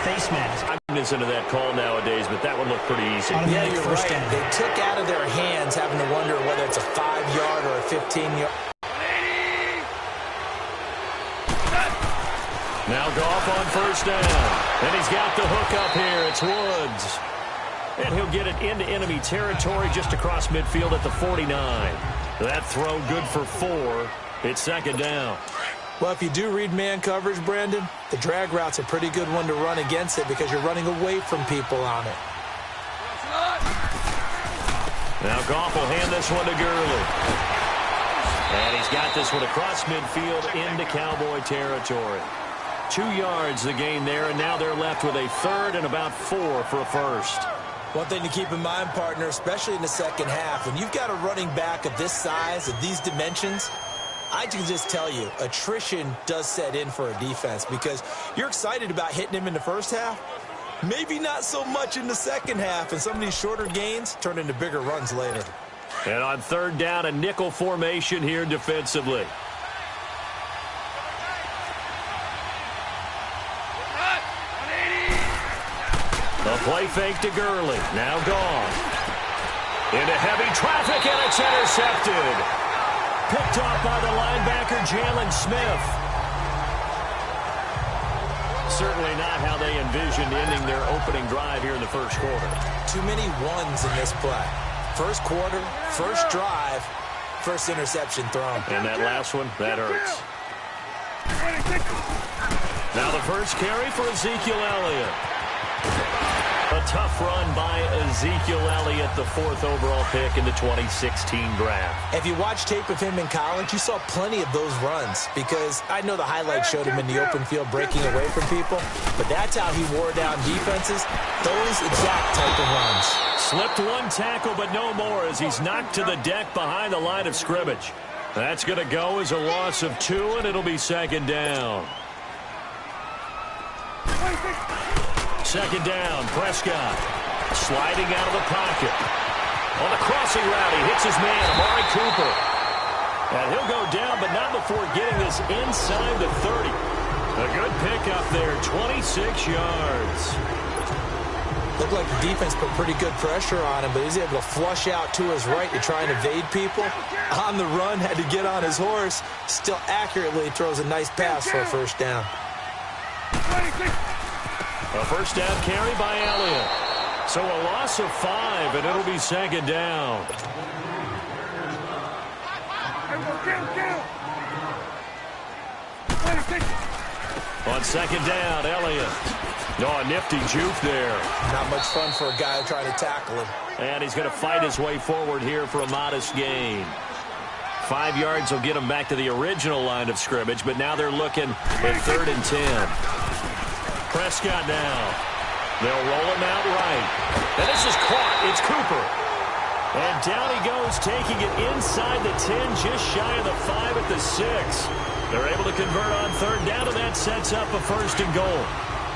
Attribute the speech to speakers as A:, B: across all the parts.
A: face mask.
B: I'm missing to that call nowadays, but that one looked pretty easy.
C: Yeah, you're right. They took out of their hands having to wonder whether it's a 5-yard or a 15-yard.
B: Now Goff on first down. And he's got the hook up here. It's Woods. And he'll get it into enemy territory just across midfield at the 49. That throw good for 4. It's second down.
C: Well, if you do read man coverage, Brandon, the drag route's a pretty good one to run against it because you're running away from people on it.
B: Now Goff will hand this one to Gurley. And he's got this one across midfield into Cowboy territory. 2 yards the gain there, and now they're left with a third and about 4 for a first.
C: One thing to keep in mind, partner, especially in the second half, when you've got a running back of this size, of these dimensions, I can just tell you, attrition does set in for a defense because you're excited about hitting him in the first half. Maybe not so much in the second half, and some of these shorter gains turn into bigger runs later.
B: And on third down, a nickel formation here defensively. The play fake to Gurley. Now Goff. Into heavy traffic, and it's intercepted. Picked off by the linebacker, Jalen Smith. Certainly not how they envisioned ending their opening drive here in the first quarter.
C: Too many ones in this play. First quarter, first drive, first interception thrown.
B: And that last one, that hurts. Now the first carry for Ezekiel Elliott. A tough run by Ezekiel Elliott, the 4th overall pick in the 2016 draft.
C: If you watch tape of him in college, you saw plenty of those runs because I know the highlights showed him in the open field breaking away from people, but that's how he wore down defenses, those exact type of runs.
B: Slipped one tackle, but no more as he's knocked to the deck behind the line of scrimmage. That's going to go as a loss of 2, and it'll be second down. Second down, Prescott sliding out of the pocket. On the crossing route, he hits his man, Amari Cooper. And he'll go down, but not before getting this inside the 30. A good pickup there, 26 yards.
C: Looked like the defense put pretty good pressure on him, but he's able to flush out to his right to try and evade people. On the run, had to get on his horse. Still accurately throws a nice pass for a first down.
B: A first down carry by Elliott. So a loss of 5, and it'll be second down. On second down, Elliott. Oh, a nifty juke there.
C: Not much fun for a guy trying to tackle him.
B: And he's going to fight his way forward here for a modest gain. 5 yards will get him back to the original line of scrimmage, but now they're looking at 3rd and 10. Prescott now. They'll roll him out right. And this is caught. It's Cooper. And down he goes, taking it inside the 10, just shy of the 5 at the 6. They're able to convert on third down, and that sets up a first and goal.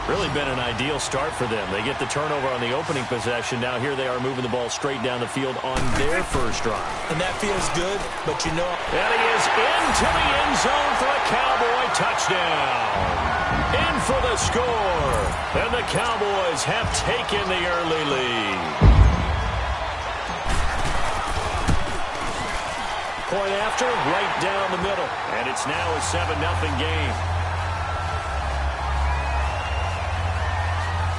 B: Really been an ideal start for them. They get the turnover on the opening possession. Now here they are moving the ball straight down the field on their first drive.
C: And that feels good, but you know...
B: And he is into the end zone for a Cowboy touchdown. In for the score. And the Cowboys have taken the early lead. Point after, right down the middle. And it's now a 7-0 game.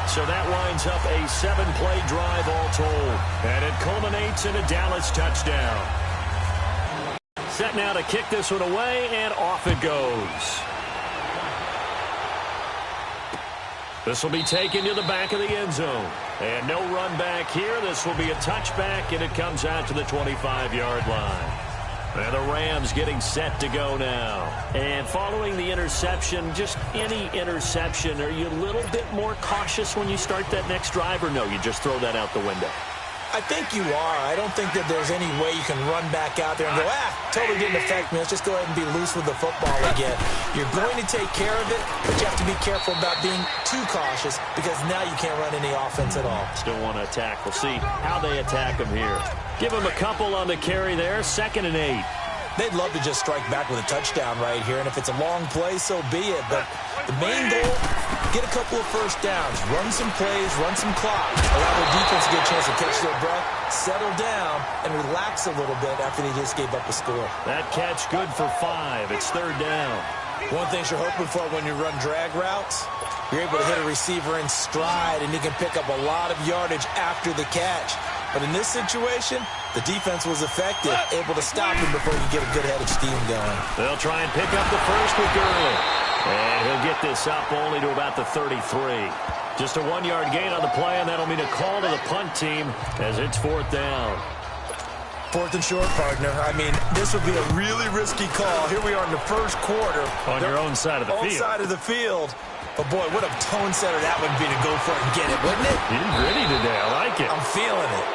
B: So that winds up a 7-play drive all told. And it culminates in a Dallas touchdown. Set now to kick this one away, and off it goes. This will be taken to the back of the end zone. And no run back here. This will be a touchback, and it comes out to the 25-yard line. And the Rams getting set to go now. And following the interception, just any interception, are you a little bit more cautious when you start that next drive, or no, you just throw that out the window?
C: I think you are. I don't think that there's any way you can run back out there and go, totally didn't affect me. Let's just go ahead and be loose with the football again. You're going to take care of it, but you have to be careful about being too cautious because now you can't run any offense at all.
B: Still want to attack. We'll see how they attack him here. Give him a couple on the carry there, 2nd and 8.
C: They'd love to just strike back with a touchdown right here, and if it's a long play, so be it. But the main goal, get a couple of first downs, run some plays, run some clock, allow their defense to get a chance to catch their breath, settle down, and relax a little bit after they just gave up a score.
B: That catch good for 5. It's third down.
C: One thing you're hoping for when you run drag routes, you're able to hit a receiver in stride, and you can pick up a lot of yardage after the catch. But in this situation, the defense was effective, able to stop him before you get a good head of steam going.
B: They'll try and pick up the first with Gurley. And he'll get this up only to about the 33. Just a 1-yard gain on the play, and that'll mean a call to the punt team as it's fourth down.
C: Fourth and short, partner. I mean, this would be a really risky call. Here we are in the first quarter.
B: On your own side of the field.
C: Own side of the field. But, boy, what a tone setter that would be to go for it and get it, wouldn't it?
B: He's ready today. I like it.
C: I'm feeling it.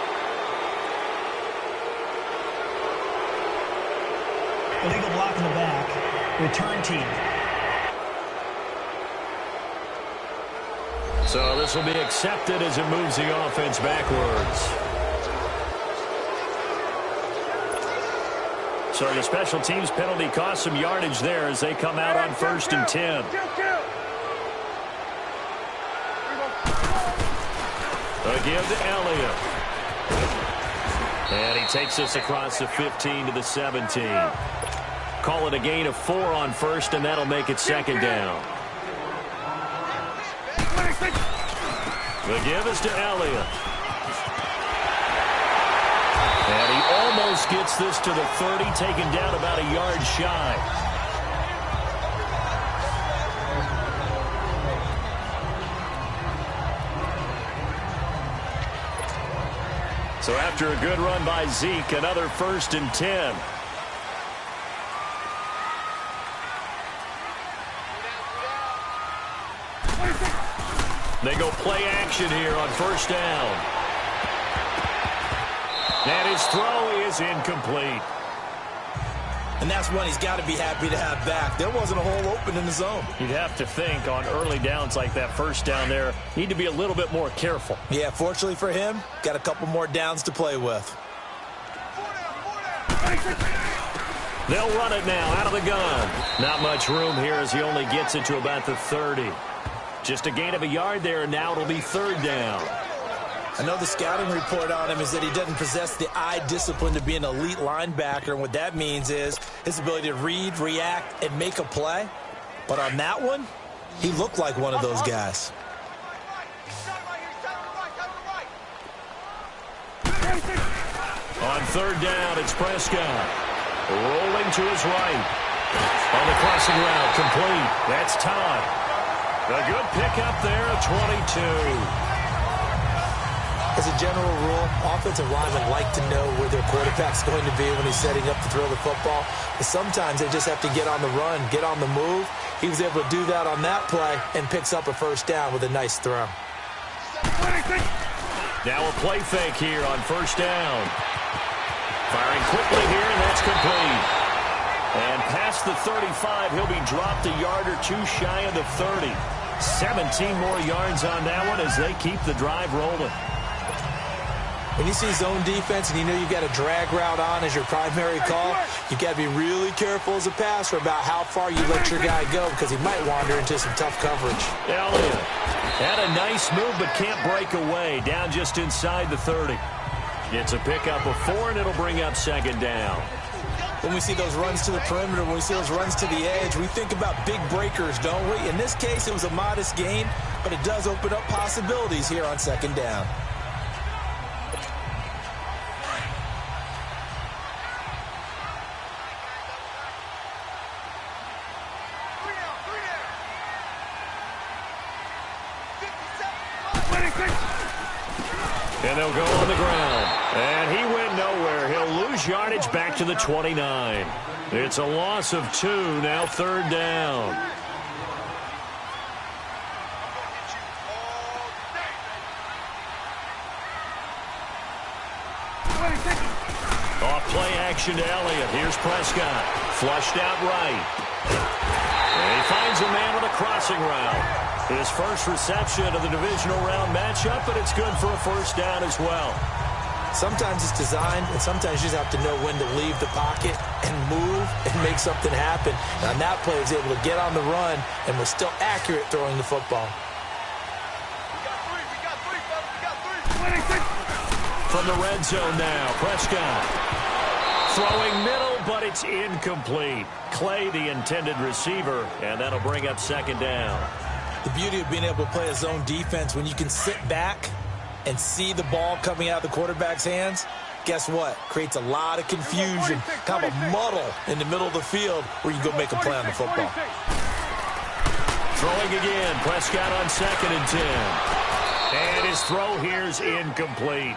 A: Illegal block in the back. Return team.
B: So this will be accepted as it moves the offense backwards. So the special teams penalty cost some yardage there as they come out on 1st and 10. A give to Elliott. And he takes us across the 15 to the 17. Call it a gain of 4 on 1st, and that'll make it 2nd down. The give is to Elliott. And he almost gets this to the 30, taken down about a yard shy. So after a good run by Zeke, another 1st and 10. They go play action here on 1st down. And his throw is incomplete.
C: And that's one he's got to be happy to have back. There wasn't a hole open in the zone.
B: You'd have to think on early downs like that 1st down there, need to be a little bit more careful.
C: Yeah, fortunately for him, got a couple more downs to play with.
B: They'll run it now out of the gun. Not much room here as he only gets it to about the 30. Just a gain of a yard there, and now it'll be 3rd down.
C: I know the scouting report on him is that he doesn't possess the eye discipline to be an elite linebacker, and what that means is his ability to read, react, and make a play. But on that one, he looked like one of those guys.
B: On 3rd down, it's Prescott. Rolling to his right. On the crossing route, complete. That's Todd. A good pickup there, 22.
C: As a general rule, offensive linemen like to know where their quarterback's going to be when he's setting up to throw the football. But sometimes they just have to get on the run, get on the move. He was able to do that on that play and picks up a 1st down with a nice throw.
B: Now a play fake here on 1st down. Firing quickly here, and that's complete. And past the 35, he'll be dropped a yard or 2 shy of the 30. 17 more yards on that one as they keep the drive rolling.
C: When you see zone defense and you know you've got a drag route on as your primary call, you've got to be really careful as a passer about how far you let your guy go because he might wander into some tough coverage.
B: Elliott had a nice move but can't break away. Down just inside the 30. It's a pickup of 4, and it'll bring up 2nd down.
C: When we see those runs to the perimeter, when we see those runs to the edge, we think about big breakers, don't we? In this case, it was a modest gain, but it does open up possibilities here on 2nd down.
B: And they'll go on the ground. And he went nowhere. He'll lose yardage back to the 29. It's a loss of 2, now 3rd down. Off play action to Elliott. Here's Prescott. Flushed out right. And he finds a man on a crossing route. His first reception of the divisional round matchup, but it's good for a 1st down as well.
C: Sometimes it's designed, and sometimes you just have to know when to leave the pocket and move and make something happen. And on that play, he was able to get on the run and was still accurate throwing the football.
B: From the red zone now, Prescott. Throwing middle, but it's incomplete. Clay, the intended receiver, and that'll bring up second down.
C: The beauty of being able to play a zone defense when you can sit back and see the ball coming out of the quarterback's hands, guess what? Creates a lot of confusion, kind of a muddle in the middle of the field where you go make a play on the football.
B: Throwing again, Prescott on 2nd and 10. And his throw here's incomplete.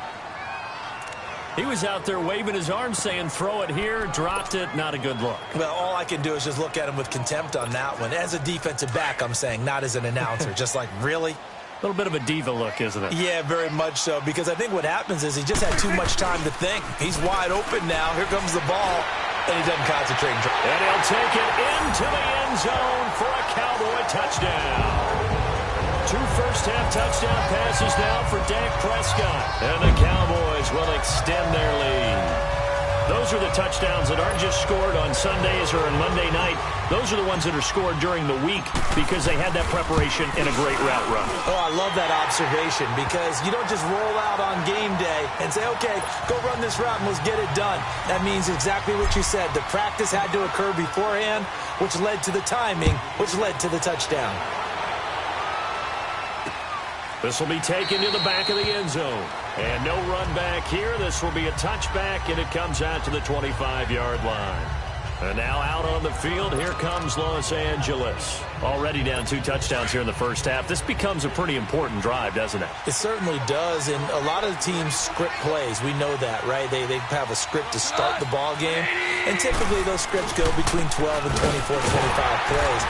B: He was out there waving his arms saying, throw it here, dropped it, not a good look.
C: Well, all I can do is just look at him with contempt on that one. As a defensive back, I'm saying, not as an announcer. Just like, really?
B: A little bit of a diva look, isn't it?
C: Yeah, very much so, because I think what happens is he just had too much time to think. He's wide open now. Here comes the ball, and he doesn't concentrate.
B: And he'll take it into the end zone for a Cowboy touchdown. 2 first-half touchdown passes now for Dak Prescott. And the Cowboys will extend their lead. Those are the touchdowns that aren't just scored on Sundays or on Monday night. Those are the ones that are scored during the week because they had that preparation and a great route run.
C: Oh, I love that observation because you don't just roll out on game day and say, okay, go run this route and let's get it done. That means exactly what you said. The practice had to occur beforehand, which led to the timing, which led to the touchdown.
B: This will be taken to the back of the end zone. And no run back here. This will be a touchback, and it comes out to the 25-yard line. And now out on the field, here comes Los Angeles. Already down 2 touchdowns here in the first half. This becomes a pretty important drive, doesn't it?
C: It certainly does, and a lot of the teams script plays. We know that, right? They have a script to start the ball game, and typically those scripts go between 12 and 24, 25 plays.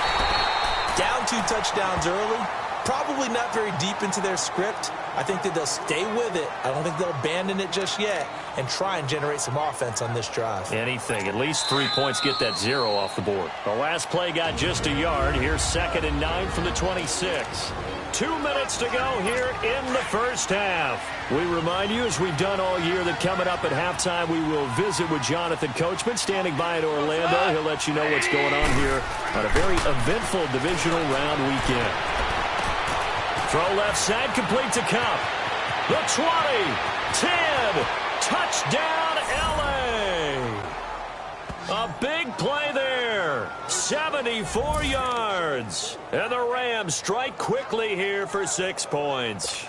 C: Down 2 touchdowns early. Probably not very deep into their script. I think that they'll stay with it. I don't think they'll abandon it just yet and try and generate some offense on this drive.
B: Anything. At least 3 points get that 0 off the board. The last play got just a yard. Here's 2nd and 9 from the 26. 2 minutes to go here in the first half. We remind you, as we've done all year, that coming up at halftime, we will visit with Jonathan Coachman standing by in Orlando. He'll let you know what's going on here on a very eventful divisional round weekend. Throw left side, complete to Cup. The 20, 10, touchdown LA. A big play there, 74 yards. And the Rams strike quickly here for 6 points.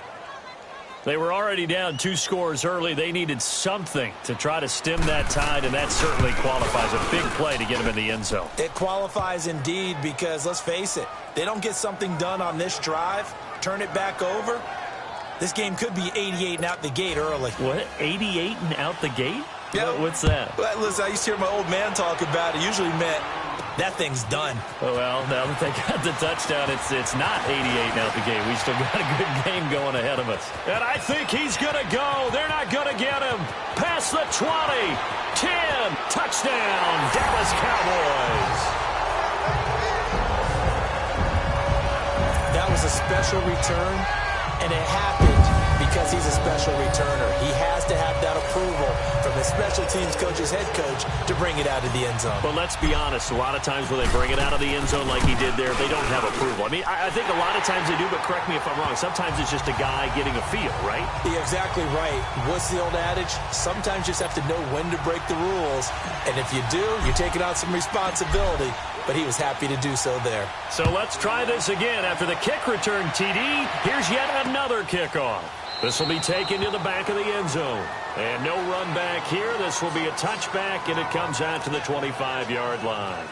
B: They were already down 2 scores early. They needed something to try to stem that tide, and that certainly qualifies. A big play to get them in the end zone.
C: It qualifies indeed because, let's face it, they don't get something done on this drive, turn it back over, this game could be 88 and out the gate early.
B: What? 88 and out the gate?
C: Yeah.
B: What's that?
C: Well, listen, I used to hear my old man talk about it. Usually meant that thing's done.
B: Oh, well, now that they got the touchdown, it's not 88 and out the gate. We still got a good game going ahead of us. And I think he's going to go. They're not going to get him. Past the 20, 10, touchdown, Dallas Cowboys.
C: That was a special return, and it happened because he's a special returner. He has to have that approval from his special teams coach's head coach to bring it out of the end zone.
B: But let's be honest, a lot of times when they bring it out of the end zone like he did there, they don't have approval. I mean, I think a lot of times they do, but correct me if I'm wrong. Sometimes it's just a guy getting a feel, right?
C: You're exactly right. What's the old adage? Sometimes you just have to know when to break the rules. And if you do, you're taking on some responsibility. But he was happy to do so there.
B: So let's try this again. After the kick return TD, here's yet another kickoff. This will be taken to the back of the end zone. And no run back here. This will be a touchback, and it comes out to the 25-yard line.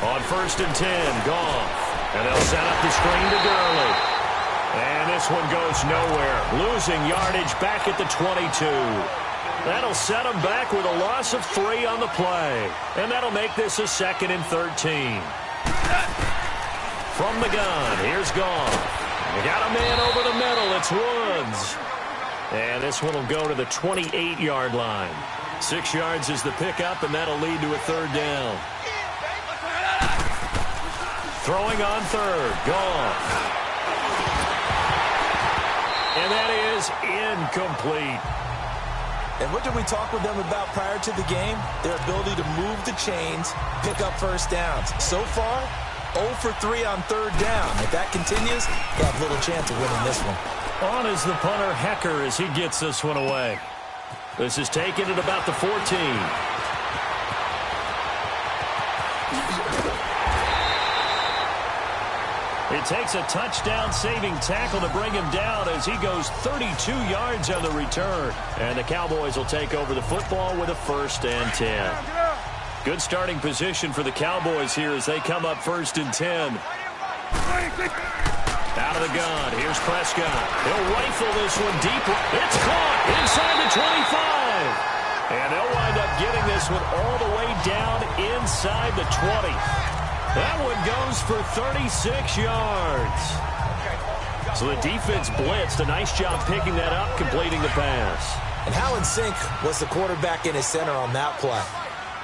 B: On 1st and 10, Goff. And they'll set up the screen to Gurley. And this one goes nowhere. Losing yardage back at the 22. That'll set them back with a loss of 3 on the play. And that'll make this a 2nd and 13. From the gun, here's Goff. They got a man over the middle. It's Woods. And this one will go to the 28-yard line. 6 yards is the pickup, and that'll lead to a 3rd down. Throwing on 3rd, Goff. And that is incomplete.
C: And what did we talk with them about prior to the game? Their ability to move the chains, pick up first downs. So far, 0 for 3 on third down. If that continues, they have little chance of winning this one.
B: On is the punter, Hecker, as he gets this one away. This is taken at about the 14. It takes a touchdown-saving tackle to bring him down as he goes 32 yards on the return. And the Cowboys will take over the football with a 1st and 10. Good starting position for the Cowboys here as they come up 1st and 10. Out of the gun, here's Prescott. He'll rifle this one deep. It's caught inside the 25. And they'll wind up getting this one all the way down inside the 20. That one goes for 36 yards. So the defense blitzed. A nice job picking that up, completing the pass.
C: And how in sync was the quarterback in his center on that play?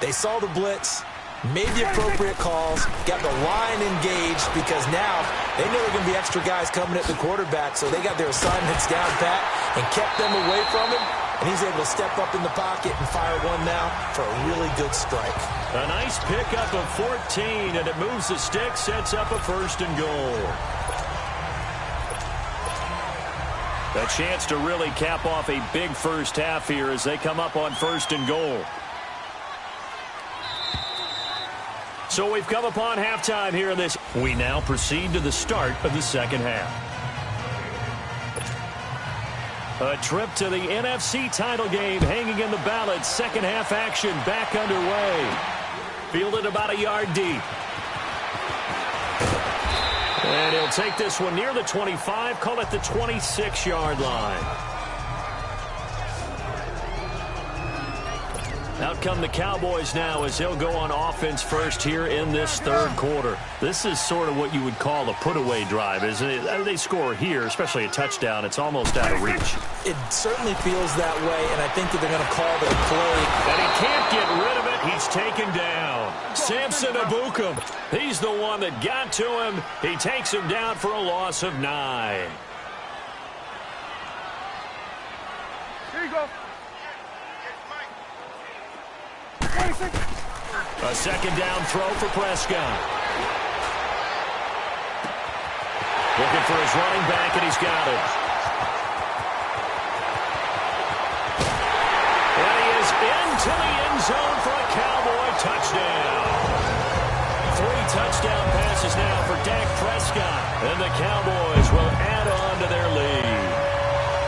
C: They saw the blitz, made the appropriate calls, got the line engaged because now they know there are going to be extra guys coming at the quarterback, so they got their assignments down pat and kept them away from him. And he's able to step up in the pocket and fire one now for a really good strike.
B: A nice pickup of 14, and it moves the stick, sets up a 1st and goal. A chance to really cap off a big first half here as they come up on 1st and goal. So we've come upon halftime here in this. We now proceed to the start of the second half. A trip to the NFC title game hanging in the balance. Second half action back underway. Fielded about a yard deep. And he'll take this one near the 25, call it the 26-yard line. Out come the Cowboys now as they'll go on offense first here in this third quarter. This is sort of what you would call a put-away drive, isn't it? They score here, especially a touchdown. It's almost out of reach.
C: It certainly feels that way, and I think that they're going to call their play.
B: And he can't get rid of it. He's taken down. Samson Ebukam. He's the one that got to him. He takes him down for a loss of 9.
D: Here you go.
B: A second down throw for Prescott. Looking for his running back, and he's got it. And he is into the end zone for a Cowboy touchdown. 3 touchdown passes now for Dak Prescott. And the Cowboys will add on to their lead.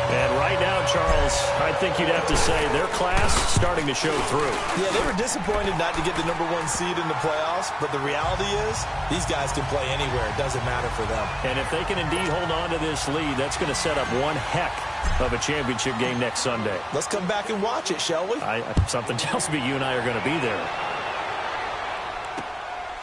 B: And right now, Charles, I think you'd have to say their class starting to show through.
C: Yeah, they were disappointed not to get the #1 seed in the playoffs, but the reality is these guys can play anywhere. It doesn't matter for them.
B: And if they can indeed hold on to this lead, that's going to set up one heck of a championship game next Sunday.
C: Let's come back and watch it, shall we?
B: Something tells me you and I are going to be there.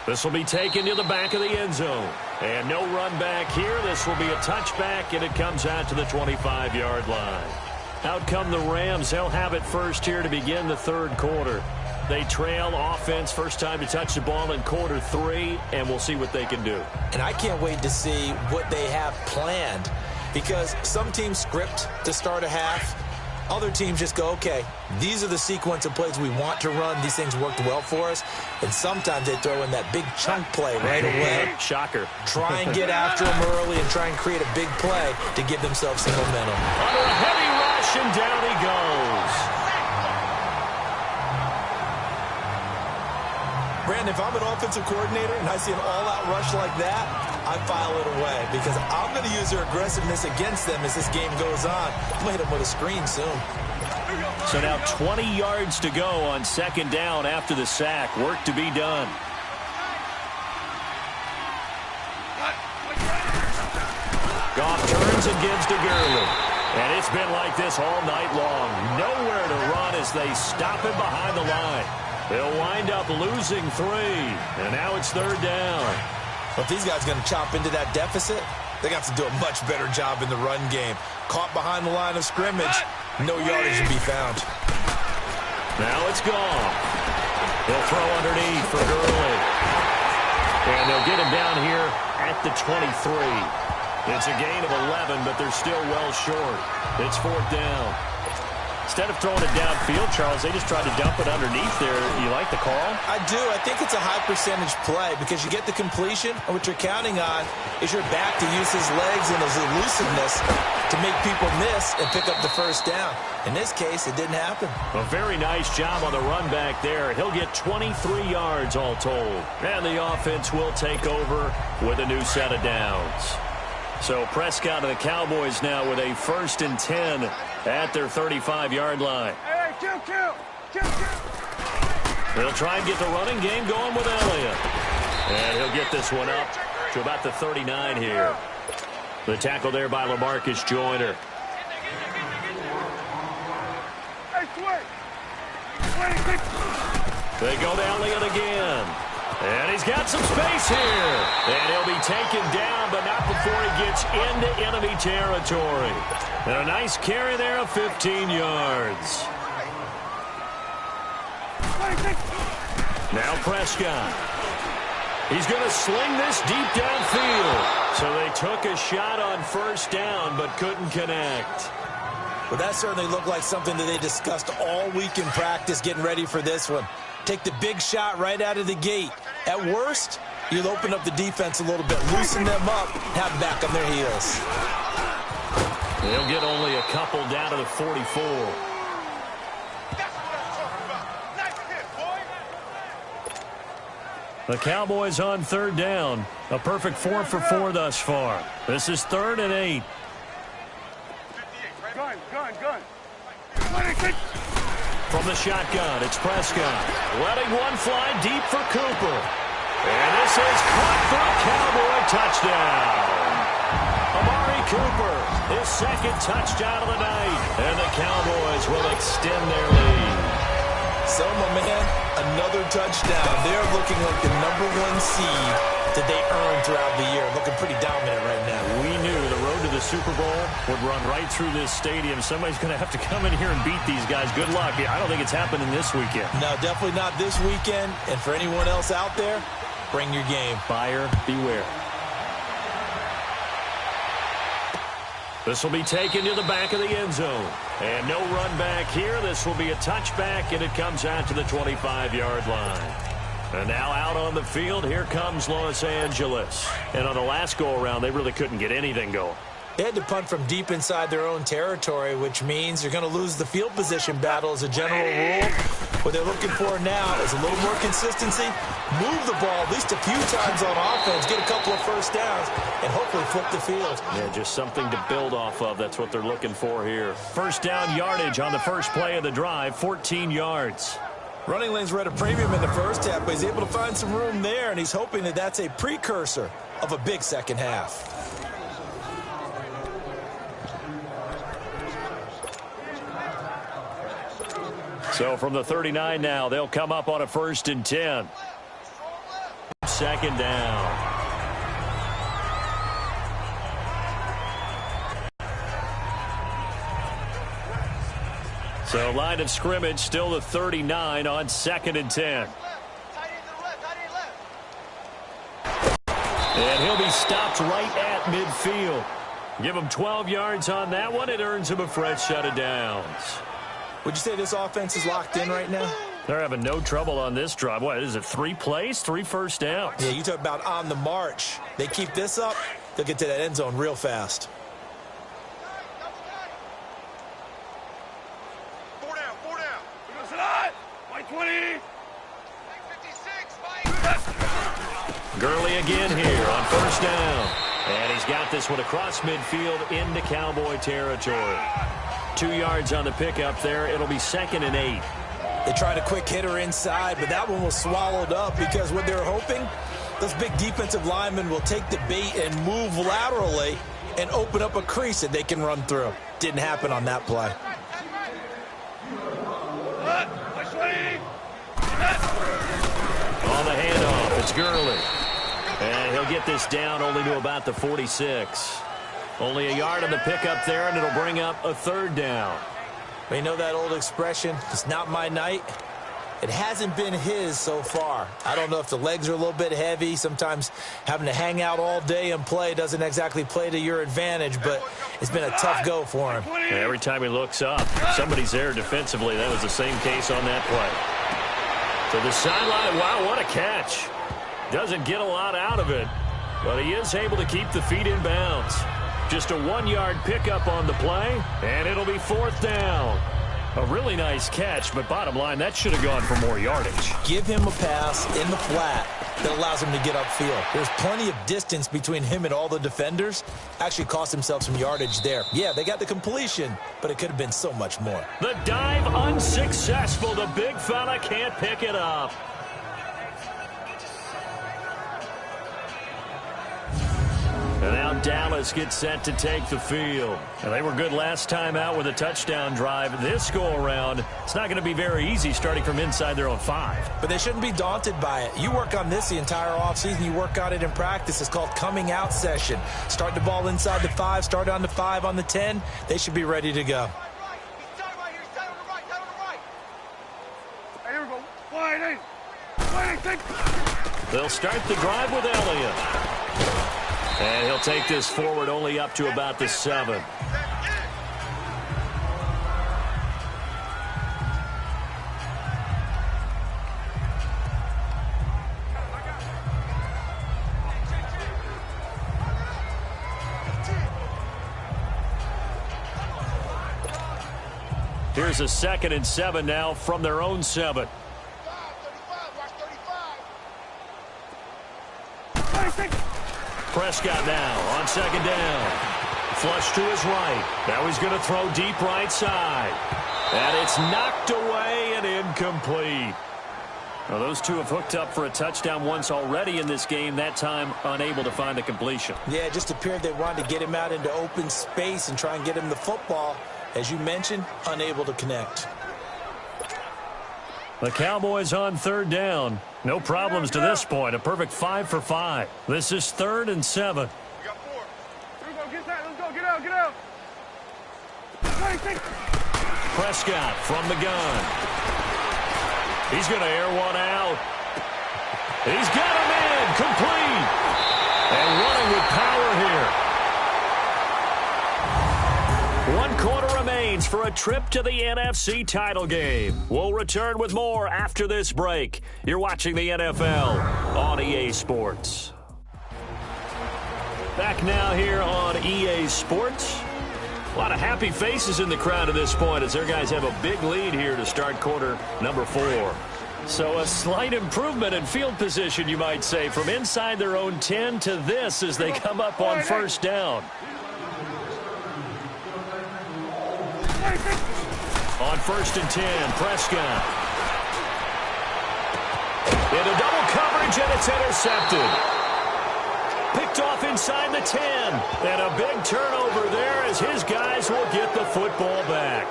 B: This will be taken to the back of the end zone. And no run back here. This will be a touchback, and it comes out to the 25-yard line. Out come the Rams. They'll have it first here to begin the third quarter. They trail offense, first time to touch the ball in quarter 3, and we'll see what they can do.
C: And I can't wait to see what they have planned, because some teams script to start a half. Other teams just go, okay, these are the sequence of plays we want to run. These things worked well for us. And sometimes they throw in that big chunk play right away.
B: Shocker.
C: Try and get after them early and try and create a big play to give themselves some momentum.
B: Under a heavy rush, and down he goes.
C: Brandon, if I'm an offensive coordinator and I see an all-out rush like that, I file it away because I'm going to use their aggressiveness against them as this game goes on. I'm going to hit them with a screen soon.
B: So now 20 yards to go on second down after the sack. Work to be done. Goff turns and gives to Gurley. And it's been like this all night long. Nowhere to run as they stop him behind the line. They'll wind up losing 3. And now it's third down.
C: Well, if these guys are going to chop into that deficit, they got to do a much better job in the run game. Caught behind the line of scrimmage, no yardage to be found.
B: Now it's gone. He'll throw underneath for Gurley. And they'll get him down here at the 23. It's a gain of 11, but they're still well short. It's fourth down. Instead of throwing it downfield, Charles, they just tried to dump it underneath there. You like the call?
C: I do. I think it's a high percentage play because you get the completion, and what you're counting on is your back to use his legs and his elusiveness to make people miss and pick up the first down. In this case, it didn't happen.
B: A very nice job on the run back there. He'll get 23 yards all told. And the offense will take over with a new set of downs. So Prescott and the Cowboys now with a 1st and 10 at their 35-yard line.
D: Hey, kill.
B: They'll try and get the running game going with Elliott. And he'll get this one up to about the 39 here. The tackle there by LaMarcus Joyner.
D: Hey, Sway.
B: They go to Elliott again. And he's got some space here. And he'll be taken down, but not before he gets into enemy territory. And a nice carry there of 15 yards. Now Prescott. He's going to sling this deep downfield. So they took a shot on 1st down, but couldn't connect.
C: Well, that certainly looked like something that they discussed all week in practice getting ready for this one. Take the big shot right out of the gate. At worst, you'll open up the defense a little bit, loosen them up, have them back on their heels.
B: They'll get only a couple down to the 44. The Cowboys on 3rd down. A perfect 4 for 4 thus far. This is 3rd and 8.
D: Gun.
B: From the shotgun, it's Prescott. Letting one fly deep for Cooper. And this is caught for a Cowboy touchdown. Amari Cooper, his 2nd touchdown of the night. And the Cowboys will extend their lead.
C: So, my man, another touchdown. They're looking like the #1 seed that they earned throughout the year. Looking pretty dominant right now.
B: We knew the road to the Super Bowl would run right through this stadium. Somebody's going to have to come in here and beat these guys. Good luck. I don't think it's happening this weekend.
C: No, definitely not this weekend. And for anyone else out there, bring your game.
B: Buyer beware. This will be taken to the back of the end zone. And no run back here. This will be a touchback, and it comes out to the 25-yard line. And now out on the field, here comes Los Angeles. And on the last go-around, they really couldn't get anything going.
C: They had to punt from deep inside their own territory, which means you're going to lose the field position battle as a general rule. What they're looking for now is a little more consistency, move the ball at least a few times on offense, get a couple of first downs, and hopefully flip the field.
B: Yeah, just something to build off of. That's what they're looking for here. First down yardage on the first play of the drive, 14 yards.
C: Running lanes were at a premium in the first half, but he's able to find some room there, and he's hoping that that's a precursor of a big second half.
B: So from the 39 now, they'll come up on a 1st and 10. 2nd down. So line of scrimmage still the 39 on 2nd and 10. And he'll be stopped right at midfield. Give him 12 yards on that one. It earns him a fresh set of downs.
C: Would you say this offense is locked in right now?
B: They're having no trouble on this drive. What is it, 3 plays, 3 first downs?
C: Yeah, you talk about on the march. They keep this up, they'll get to that end zone real fast.
D: 4 down. We're going to slide. White 20. 56.
B: Gurley again here on 1st down. And he's got this one across midfield into Cowboy territory. 2 yards on the pickup there. It'll be 2nd and 8.
C: They tried a quick hitter inside, but that one was swallowed up because what they were hoping, those big defensive linemen will take the bait and move laterally and open up a crease that they can run through. Didn't happen on that play.
B: On the handoff, it's Gurley. And he'll get this down only to about the 46. Only a yard on the pickup there, and it'll bring up a 3rd down.
C: You know that old expression, it's not my night. It hasn't been his so far. I don't know if the legs are a little bit heavy. Sometimes having to hang out all day and play doesn't exactly play to your advantage, but it's been a tough go for him.
B: And every time he looks up, somebody's there defensively. That was the same case on that play. To the sideline. Wow, what a catch. Doesn't get a lot out of it, but he is able to keep the feet in bounds. Just a 1-yard pickup on the play, and it'll be 4th down. A really nice catch, but bottom line, that should have gone for more yardage.
C: Give him a pass in the flat that allows him to get upfield. There's plenty of distance between him and all the defenders. Actually cost himself some yardage there. Yeah, they got the completion, but it could have been so much more.
B: The dive unsuccessful. The big fella can't pick it up. And now Dallas gets set to take the field. And they were good last time out with a touchdown drive. This go-around, it's not going to be very easy starting from inside their own 5.
C: But they shouldn't be daunted by it. You work on this the entire offseason. You work on it in practice. It's called coming out session. Start the ball inside the 5, start on the 5, on the 10. They should be ready to go.
B: They'll start the drive with Elliott. And he'll take this forward only up to about the 7. Here's a 2nd and 7 now from their own 7. Prescott now on 2nd down. Flush to his right. Now he's going to throw deep right side. And it's knocked away and incomplete. Well, those two have hooked up for a touchdown once already in this game, that time unable to find the completion.
C: Yeah, it just appeared they wanted to get him out into open space and try and get him the football. As you mentioned, unable to connect.
B: The Cowboys on 3rd down. No problems to this point. A perfect 5 for 5. This is 3rd and 7.
D: We got 4. Here we go. Get that. Let's go. Get out. Get out.
B: Prescott from the gun. He's going to air one out. He's got him in. Complete. And running with power here. 1 quarter remains for a trip to the NFC title game. We'll return with more after this break. You're watching the NFL on EA Sports. Back now here on EA Sports. A lot of happy faces in the crowd at this point as their guys have a big lead here to start quarter number 4. So a slight improvement in field position, you might say, from inside their own 10 to this as they come up on 1st down. On 1st and 10, Prescott. Into double coverage, and it's intercepted. Picked off inside the 10. And a big turnover there as his guys will get the football back.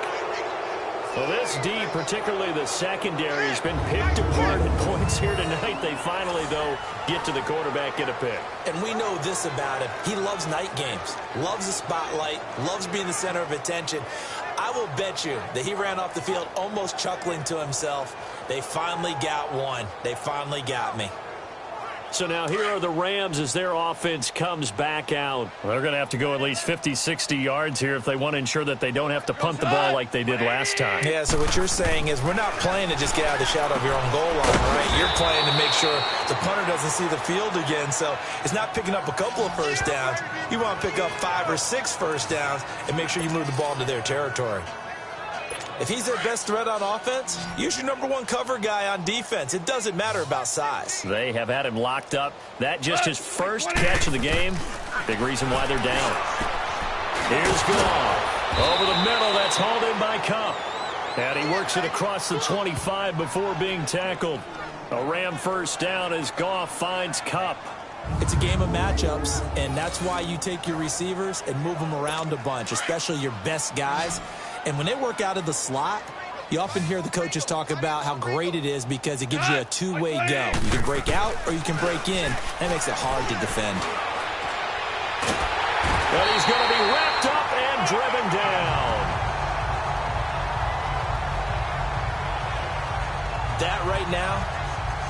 B: Well, this D, particularly the secondary, has been picked apart at points here tonight. They finally, though, get to the quarterback, get a pick.
C: And we know this about him. He loves night games, loves the spotlight, loves being the center of attention. I will bet you that he ran off the field almost chuckling to himself. They finally got one. They finally got me.
B: So now here are the Rams as their offense comes back out. Well, they're going to have to go at least 50, 60 yards here if they want to ensure that they don't have to punt the ball like they did last time.
C: Yeah, so what you're saying is we're not playing to just get out of the shadow of your own goal line, right? You're playing to make sure the punter doesn't see the field again. So it's not picking up a couple of first downs. You want to pick up 5 or 6 first downs and make sure you move the ball into their territory. If he's their best threat on offense, use your number 1 cover guy on defense. It doesn't matter about size.
B: They have had him locked up. That just his first catch of the game. Big reason why they're down. Here's Goff. Over the middle, that's hauled in by Kupp. And he works it across the 25 before being tackled. A Ram first down as Goff finds Kupp.
C: It's a game of matchups, and that's why you take your receivers and move them around a bunch, especially your best guys. And when they work out of the slot, you often hear the coaches talk about how great it is because it gives you a two-way go. You can break out or you can break in. That makes it hard to defend.
B: But he's going to be wrapped up and driven down.
C: That right now,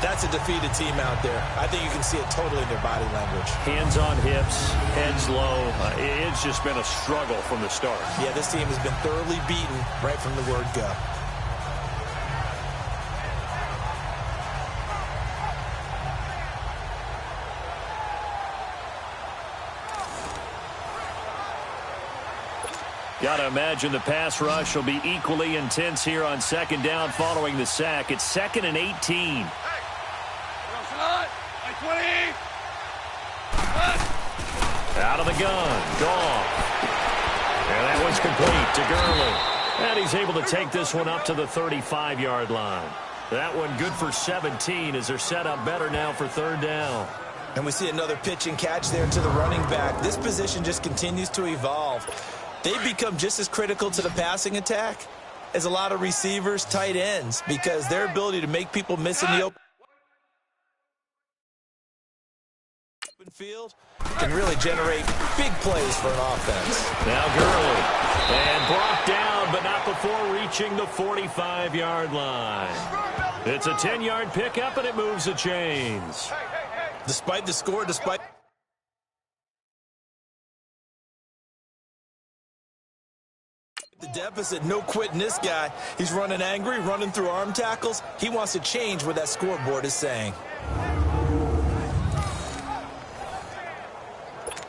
C: that's a defeated team out there. I think you can see it totally in their body language.
B: Hands on hips, heads low. It's just been a struggle from the start.
C: Yeah, this team has been thoroughly beaten right from the word go.
B: Got to imagine the pass rush will be equally intense here on second down following the sack. It's 2nd and 18. Out of the gun. Goff. And that one's complete to Gurley. And he's able to take this one up to the 35-yard line. That one good for 17 as they're set up better now for third down.
C: And we see another pitch and catch there to the running back. This position just continues to evolve. They've become just as critical to the passing attack as a lot of receivers, tight ends, because their ability to make people miss in the open field can really generate big plays for an offense.
B: Now Gurley. And brought down, but not before reaching the 45-yard line. It's a 10-yard pickup, and it moves the chains.
C: Despite the score, despite the deficit, no quitting this guy. He's running angry, running through arm tackles. He wants to change what that scoreboard is saying.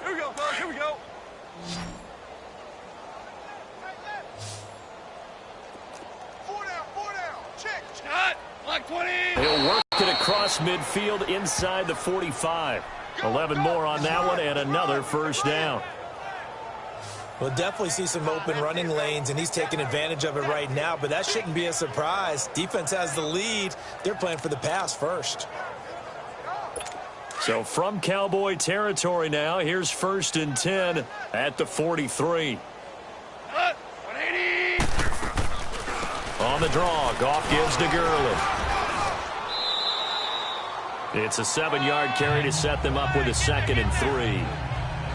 D: Here we go, fellas. Here we go. Four down. Check. Scott, block 20.
B: He'll work it across midfield inside the 45. 11 more on that one and another first down.
C: We'll definitely see some open running lanes, and he's taking advantage of it right now, but that shouldn't be a surprise. Defense has the lead. They're playing for the pass first.
B: So from Cowboy territory now, here's 1st and 10 at the 43.
D: 180.
B: On the draw, Goff gives to Gurley. It's a 7-yard carry to set them up with a 2nd and 3.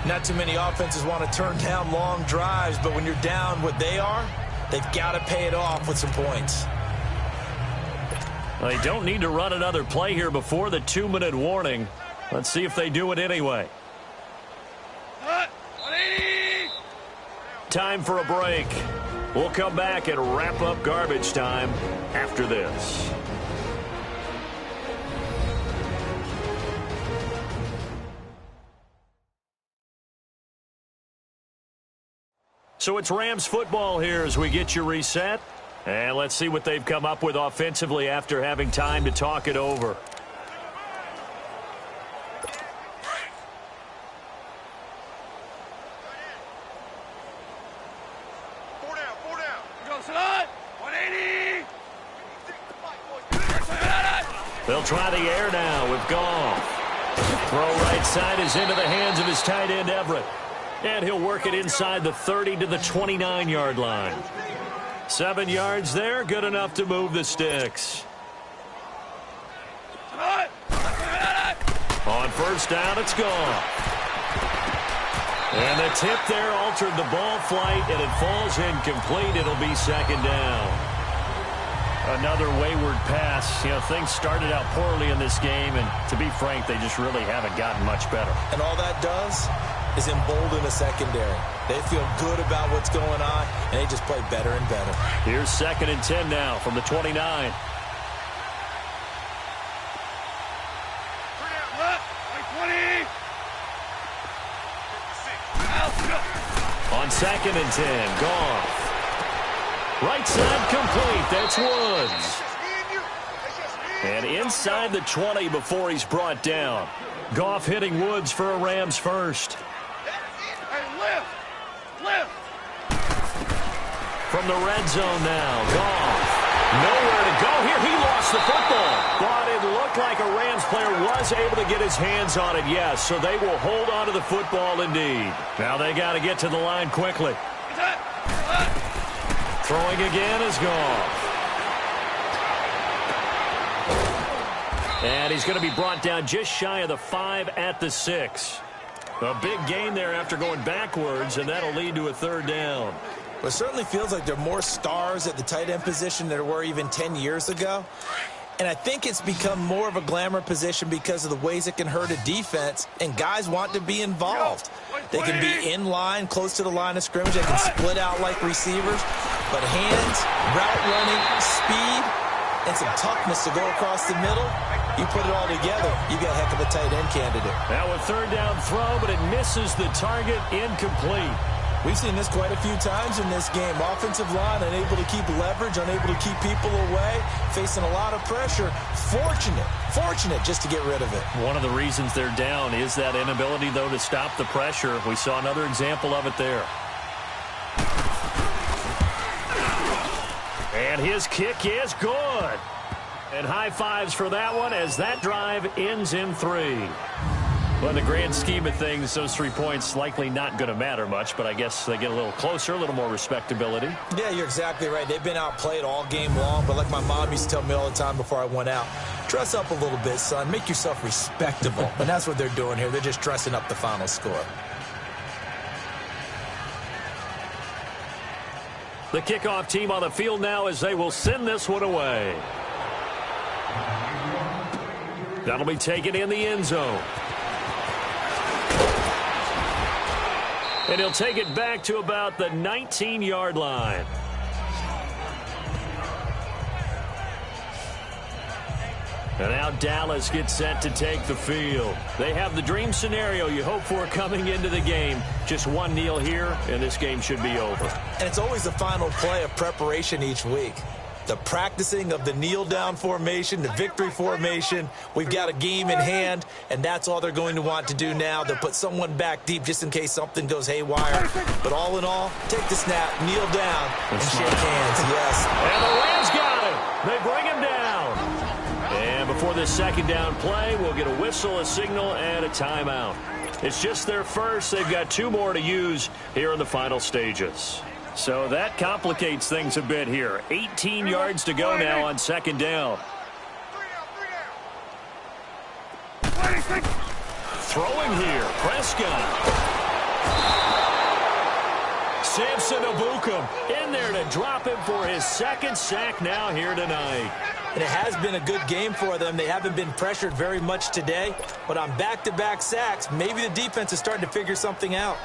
C: Not too many offenses want to turn down long drives, but when you're down what they are, they've got to pay it off with some points.
B: They don't need to run another play here before the 2-minute warning. Let's see if they do it anyway.
D: 180.
B: Time for a break. We'll come back and wrap up garbage time after this. So it's Rams football here as we get you reset. And let's see what they've come up with offensively after having time to talk it over.
D: Four down. Here goes Salah. 180.
B: They'll try the air now with Goff. Throw right side is into the hands of his tight end Everett. And he'll work it inside the 30 to the 29-yard line. 7 yards there, good enough to move the sticks. On first down, it's gone. And the tip there altered the ball flight, and it falls incomplete. It'll be 2nd down. Another wayward pass. You know, things started out poorly in this game, and to be frank, they just really haven't gotten much better.
C: And all that does is embolden the secondary. They feel good about what's going on, and they just play better and better.
B: Here's 2nd and 10 now from the 29. On 2nd and 10, Goff. Right side complete. That's Woods. And inside the 20 before he's brought down. Goff hitting Woods for a Rams first. From the red zone now, Goff. Nowhere to go here. He lost the football. But it looked like a Rams player was able to get his hands on it, yes. So they will hold on to the football indeed. Now they got to get to the line quickly. Throwing again is Goff. And he's going to be brought down just shy of the 5 at the 6. A big gain there after going backwards, and that'll lead to a 3rd down.
C: Well, it certainly feels like there are more stars at the tight end position than there were even 10 years ago. And I think it's become more of a glamour position because of the ways it can hurt a defense, and guys want to be involved. They can be in line, close to the line of scrimmage. They can split out like receivers. But hands, route running, speed, and some toughness to go across the middle, you put it all together, you got a heck of a tight end candidate.
B: Now a third down throw, but it misses the target, incomplete.
C: We've seen this quite a few times in this game. Offensive line unable to keep leverage, unable to keep people away, facing a lot of pressure. Fortunate just to get rid of it.
B: One of the reasons they're down is that inability, though, to stop the pressure. We saw another example of it there. And his kick is good. And high fives for that one as that drive ends in 3. Well, in the grand scheme of things, those 3 points likely not going to matter much, but I guess they get a little closer, a little more respectability.
C: Yeah, you're exactly right. They've been outplayed all game long, but like my mom used to tell me all the time before I went out, dress up a little bit, son. Make yourself respectable. And that's what they're doing here. They're just dressing up the final score.
B: The kickoff team on the field now as they will send this one away. That'll be taken in the end zone. And he'll take it back to about the 19-yard line. And now Dallas gets set to take the field. They have the dream scenario you hope for coming into the game. Just one kneel here, and this game should be over.
C: And it's always the final play of preparation each week. The practicing of the kneel-down formation, the victory formation. We've got a game in hand, and that's all they're going to want to do now. They'll put someone back deep just in case something goes haywire. But all in all, take the snap, kneel down, and shake hands. Yes.
B: And the Rams got him. They bring him down. And before this second down play, we'll get a whistle, a signal, and a timeout. It's just their first. They've got 2 more to use here in the final stages. So that complicates things a bit here. 18 yards to go now on second down. Throwing here, Prescott. Samson Abukum in there to drop him for his second sack now here tonight.
C: And it has been a good game for them. They haven't been pressured very much today, but on back-to-back sacks, maybe the defense is starting to figure something out.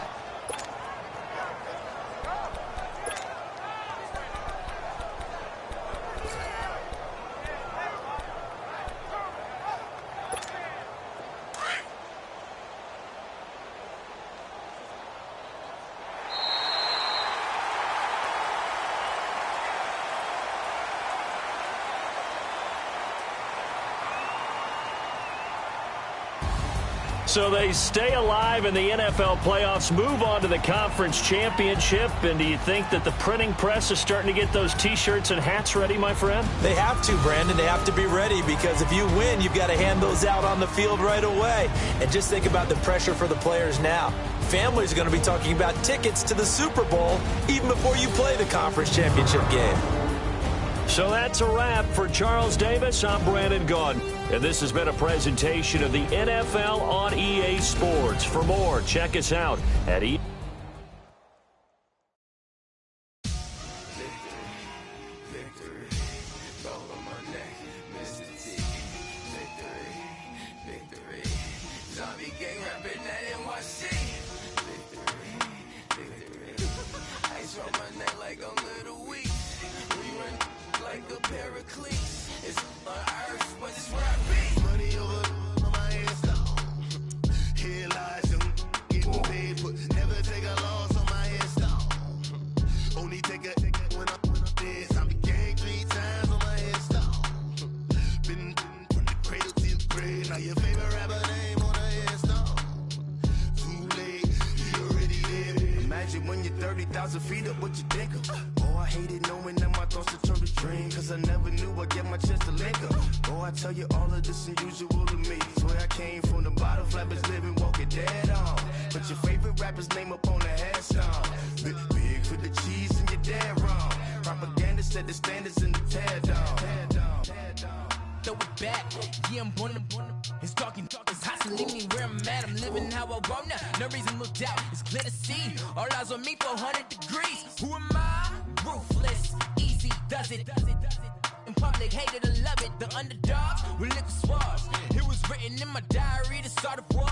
B: So they stay alive in the NFL playoffs, move on to the conference championship. And do you think that the printing press is starting to get those T-shirts and hats ready, my friend?
C: They have to, Brandon. They have to be ready because if you win, you've got to hand those out on the field right away. And just think about the pressure for the players now. Families are going to be talking about tickets to the Super Bowl even before you play the conference championship game.
B: So that's a wrap for Charles Davis. I'm Brandon Gaudin, and this has been a presentation of the NFL on EA Sports. For more, check us out at EA.
E: When you're 30,000 feet up, what you think of? Oh, I hated knowing that my thoughts would turn to dream, cause I never knew I'd get my chance to link up. Oh, I tell you all of this unusual to me. Swear I came from the bottom, flappers living, walking dead on. Put your favorite rapper's name up on the headstone. Big for the cheese and you're dead wrong. Propaganda set the standards in the tear down.
F: Throw it back, yeah, I'm born to it's talking, it's hot, so leave me where I'm at. I'm living how I want now, no reason to look out, it's clear to see. All eyes on me, 400 degrees. Who am I? Ruthless, easy, does it. In public, hated or love it, the underdogs will lick the swords. It was written in my diary to start a war.